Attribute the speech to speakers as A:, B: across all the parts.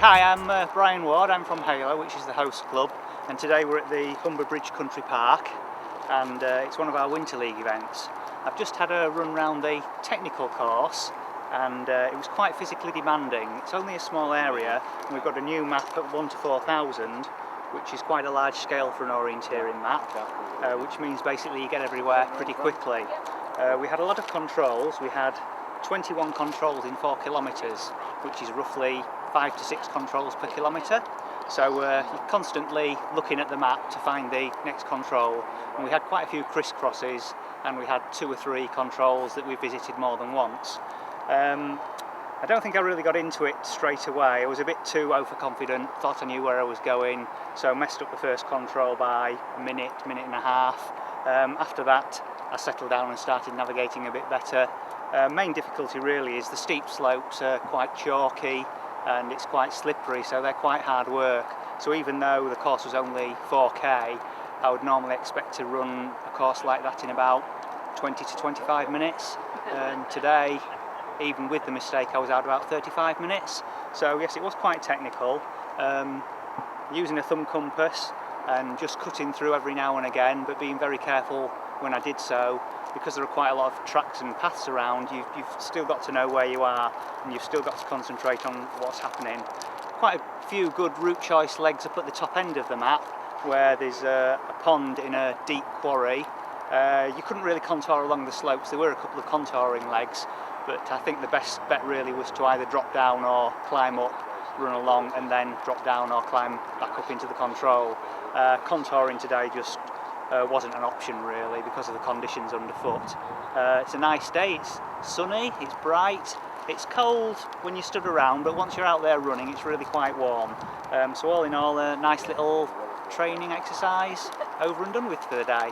A: Hi, I'm Brian Ward. I'm from Halo, which is the host club, and today we're at the Humber Country Park, and it's one of our Winter League events. I've just had a run round the technical course, and it was quite physically demanding. It's only a small area, and we've got a new map at 1 to 4,000, which is quite a large scale for an orienteering map, which means basically you get everywhere pretty quickly. We had a lot of controls. We had 21 controls in 4 kilometres, which is roughly 5 to 6 controls per kilometre. So you're constantly looking at the map to find the next control. And we had quite a few crisscrosses, and we had 2 or 3 controls that we visited more than once. I don't think I really got into it straight away. I was a bit too overconfident, thought I knew where I was going, so messed up the first control by a minute and a half. After that, I settled down and started navigating a bit better. Main difficulty really is the steep slopes are quite chalky and it's quite slippery, so they're quite hard work. So even though the course was only 4k, I would normally expect to run a course like that in about 20 to 25 minutes. And today, even with the mistake, I was out about 35 minutes. So yes, it was quite technical. Using a thumb compass and just cutting through every now and again, but being very careful when I did so, because there are quite a lot of tracks and paths around. You've still got to know where you are, and you've still got to concentrate on what's happening. Quite a few good route choice legs up at the top end of the map, where there's a pond in a deep quarry. You couldn't really contour along the slopes. There were a couple of contouring legs, but I think the best bet really was to either drop down or climb up, run along, and then drop down or climb back up into the control. Contouring today just wasn't an option really because of the conditions underfoot. It's a nice day, it's sunny, it's bright, it's cold when you stood around, but once you're out there running it's really quite warm. So all in all, a nice little training exercise over and done with for the day.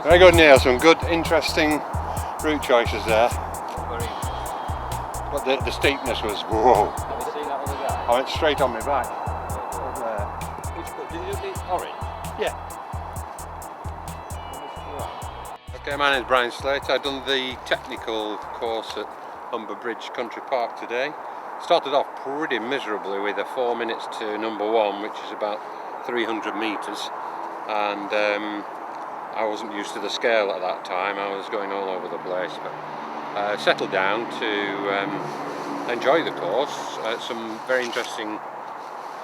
B: Very good, Neil. Some good, interesting route choices there. But the steepness was whoa.
C: Have you seen that other guy?
B: I went straight on my back.
C: Which book? Did you do the orange?
B: Yeah. Okay, my name is Brian Slate. I've done the technical course at Humber Country Park today. Started off pretty miserably with a 4 minutes to number 1, which is about 300 metres, and I wasn't used to the scale at that time. I was going all over the place, but settled down to enjoy the course. Some very interesting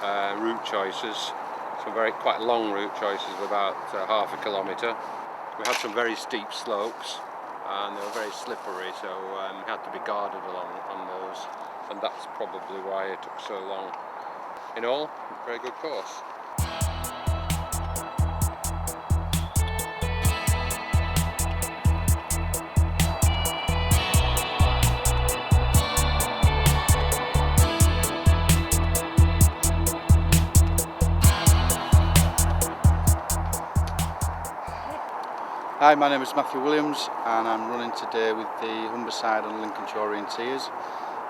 B: route choices, some quite long route choices of about half a kilometre. We had some very steep slopes and they were very slippery, so we had to be guarded on those, and that's probably why it took so long. In all, very good course.
D: Hi, my name is Matthew Williams and I'm running today with the Humber side on Lincolnshire Orienteers.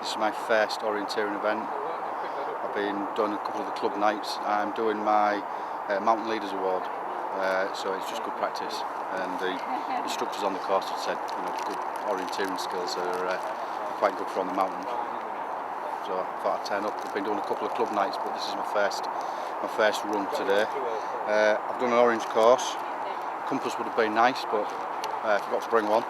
D: This is my first orienteering event. I've been doing a couple of the club nights. I'm doing my Mountain Leaders Award, so it's just good practice. And the instructors on the course have said, good orienteering skills are quite good for on the mountain. so I thought I'd turn up. I've been doing a couple of club nights, but this is my first run today. I've done an orange course. Compass would have been nice, but I forgot to bring one.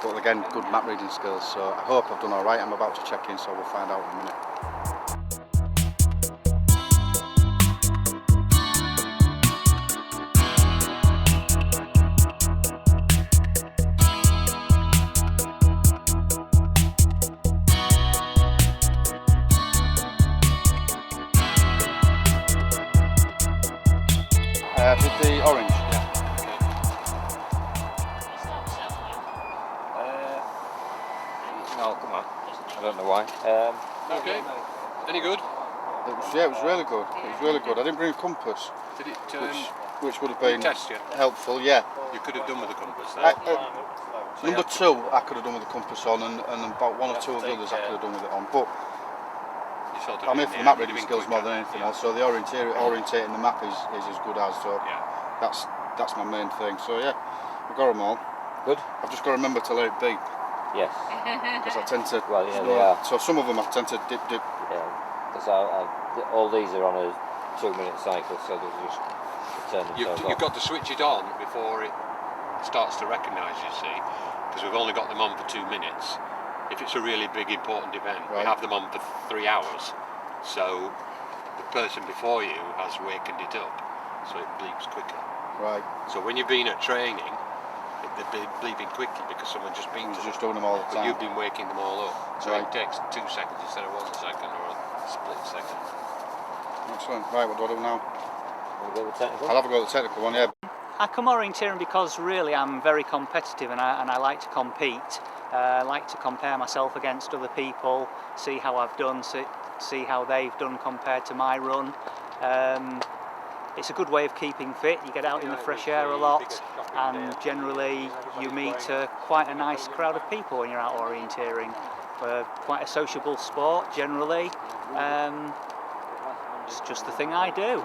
D: But again, good map reading skills, so I hope I've done all right. I'm about to check in, so we'll find out in a minute. Did the orange?
C: No, come on. I don't know why.
B: Okay. Any good?
D: It was really good. It was really good. I didn't bring a compass,
B: Did it
D: which would have been
B: test you?
D: helpful. Yeah.
B: You could have done with a compass there.
D: Number 2 I could have done with the compass on, and about 1 or 2 of the others I could have done with it on. But
B: You sort of
D: I'm here
B: in
D: for
B: the
D: the map
B: end,
D: reading
B: you'd have
D: skills
B: been
D: more
B: quicker.
D: than anything else. So the orientating the map is as good as. So
B: Yeah.
D: that's my main thing. So yeah, we've got them all.
C: Good?
D: I've just got to remember to let it beep,
C: Yes.
D: because I tend to.
C: Well, yeah, they are.
D: So some of them I tend to dip.
C: Yeah. Because all these are on a 2-minute cycle, so they'll just turn themselves
B: You've
C: off.
B: got to switch it on before it starts to recognise, you see, because we've only got them on for 2 minutes. If it's a really big important event, we
D: Right.
B: have them on for 3 hours. So the person before you has wakened it up, so it bleeps quicker.
D: Right.
B: So when you've been at training, they're bleeping quickly because someone just beeped
D: He's
B: them.
D: just doing them all the
B: But
D: time.
B: you've been waking them all up. So
D: Right.
B: it takes 2 seconds instead of 1 second or a split second.
D: Excellent. Right. What do I do now?
C: Wanna go with technical?
D: I'll have a go at the technical one. Yeah.
A: I come orienteering because really I'm very competitive and I like to compete. I like to compare myself against other people, see how I've done, see how they've done compared to my run. It's a good way of keeping fit. You get out in the fresh air a lot, and generally you meet quite a nice crowd of people when you're out orienteering. We're quite a sociable sport generally. It's just the thing I do.